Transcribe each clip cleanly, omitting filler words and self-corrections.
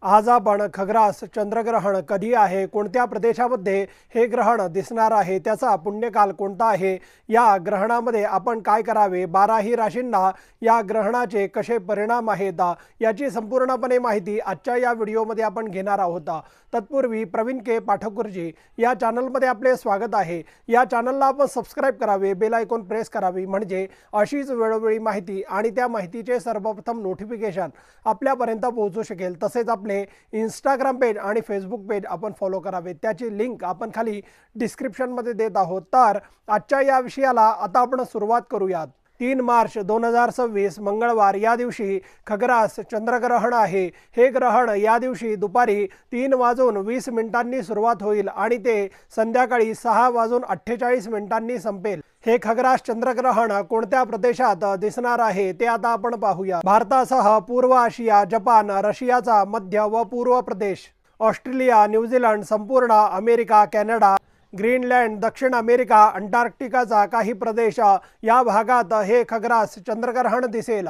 आज आपण खग्रास चंद्रग्रहण कधी आहे, कोणत्या प्रदेशामध्ये हे ग्रहण दिसणार आहे, त्याचा पुण्यकाल कोणता आहे, या ग्रहणामध्ये आपण काय करावे, 12ही राशींना या ग्रहणाचे कसे परिणाम आहेत याची संपूर्णपणे माहिती आजच्या या व्हिडिओमध्ये आपण घेणार आहोत। तत्पूर्वी प्रवीण के पाठकगुरुजी या चॅनलमध्ये आपले स्वागत आहे। या चॅनलला आपण सबस्क्राइब करावे, बेल आयकॉन प्रेस करावी, म्हणजे अशीच वेळोवेळी माहिती आणि त्या माहितीचे सर्वप्रथम नोटिफिकेशन आपल्यापर्यंत पोहोचू शकेल। तसेच आपले इंस्टाग्राम पेज आणि फेसबुक पेज आपण फॉलो करावे, त्याची लिंक आपण खाली डिस्क्रिप्शनमध्ये देत आहोत। तर आजच्या या विषयाला आता आपण सुरुवात करूयात। 3 मार्च 2026 मंगळवार या दिवशी खग्रास चंद्रग्रहण आहे। हे ग्रहण या दिवशी दुपारी 3:20 सुरुवात होईल आणि ते संध्याकाळी 6:48 संपेल। हे खग्रास चंद्रग्रहण कोणत्या प्रदेशात दिसणार आहे ते आता आपण पाहूया। भारतासह पूर्व आशिया, जपान, रशियाचा मध्य व पूर्व प्रदेश, ऑस्ट्रेलिया, न्यूझीलंड, संपूर्ण अमेरिका, कॅनडा, ग्रीनलँड, दक्षिण अमेरिका, अंटार्क्टिकाचा काही प्रदेश या भागात हे खग्रास चंद्रग्रहण दिसेल।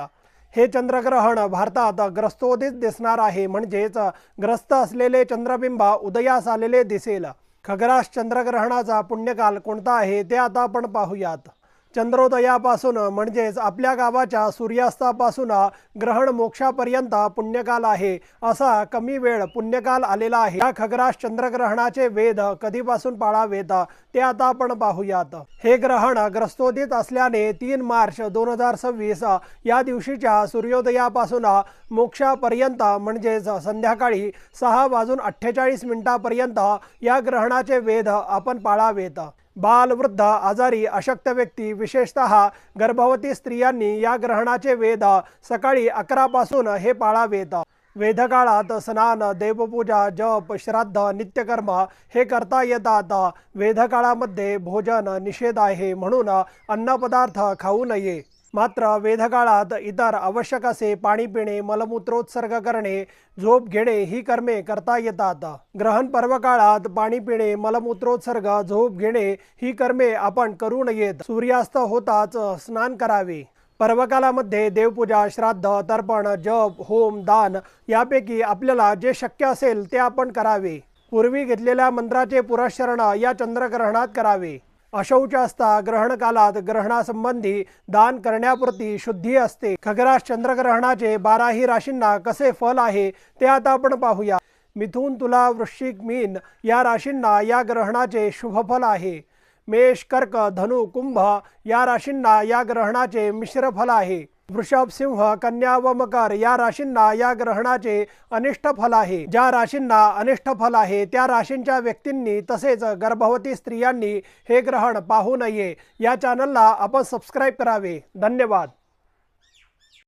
हे चंद्रग्रहण भारतात ग्रस्तोदित दिसणार आहे, म्हणजेच ग्रस्त असलेले चंद्रबिंब उदयास आलेले दिसेल। खग्रास चंद्रग्रहणाचा पुण्यकाल कोणता आहे ते आता आपण पाहूयात। चंद्रोदयापासून म्हणजेच आपल्या गावाच्या सूर्यास्तापासून ग्रहण मोक्षापर्यंत पुण्यकाल आहे, असा कमी वेळ पुण्यकाल आलेला आहे। या खग्रास चंद्रग्रहणाचे वेध कधीपासून पाळावेत ते आता आपण पाहूयात। हे ग्रहण ग्रस्तोदित असल्याने 3 मार्च 2026 या दिवशीच्या सूर्योदयापासून मोक्षापर्यंत म्हणजेच संध्याकाळी 6:48 पर्यंत या ग्रहणाचे वेध आपण पाळावेत। बाल, वृद्ध, आजारी, अशक्त व्यक्ती, विशेषतः गर्भवती स्त्रियांनी या ग्रहणाचे वेध सकाळी 11 पासून हे पाळावेत। वेधकाळात स्नान, देवपूजा, जप, श्राद्ध, नित्यकर्म हे करता येतात। वेधकाळामध्ये भोजन निषेध आहे, म्हणून अन्नपदार्थ खाऊ नये। मात्र वेधकाळात इतर आवश्यक असे पाणी पिणे, मलमूत्रोत्सर्ग करणे, झोप घेणे ही कर्मे करता येतात। ग्रहण पर्व काळात पाणी पिणे, मलमूत्रोत्सर्ग, झोप घेणे ही कर्मे आपण करू नयेत। सूर्यास्त होताच स्नान करावे। पर्वकालामध्ये देवपूजा, श्राद्ध, तर्पण, जप, होम, दान यापैकी आपल्याला जे शक्य असेल ते आपण करावे। पूर्वी घेतलेल्या मंत्राचे पुरस्चरण या चंद्रग्रहणात करावे। अशौच असता ग्रहण कालात ग्रहणासंबंधी दान करण्यापुरती शुद्धी असते। खग्रास चंद्रग्रहणाचे 12ही राशींना कसे फल आहे ते आता आपण पाहूया। मिथुन, तुला, वृश्चिक, मीन या राशींना या ग्रहणाचे शुभफल आहे। मेष, कर्क, धनु, कुंभ या राशींना या ग्रहणाचे मिश्र फल आहे। वृषभ, सिंह, कन्या व मकर या राशींना या ग्रहणाचे अनिष्ट फल आहे। ज्या राशींना अनिष्ट फल आहे त्या राशींच्या व्यक्तींनी तसेच गर्भवती स्त्रियांनी हे ग्रहण पाहू नये। या चॅनलला आपण सबस्क्राइब करावे। धन्यवाद।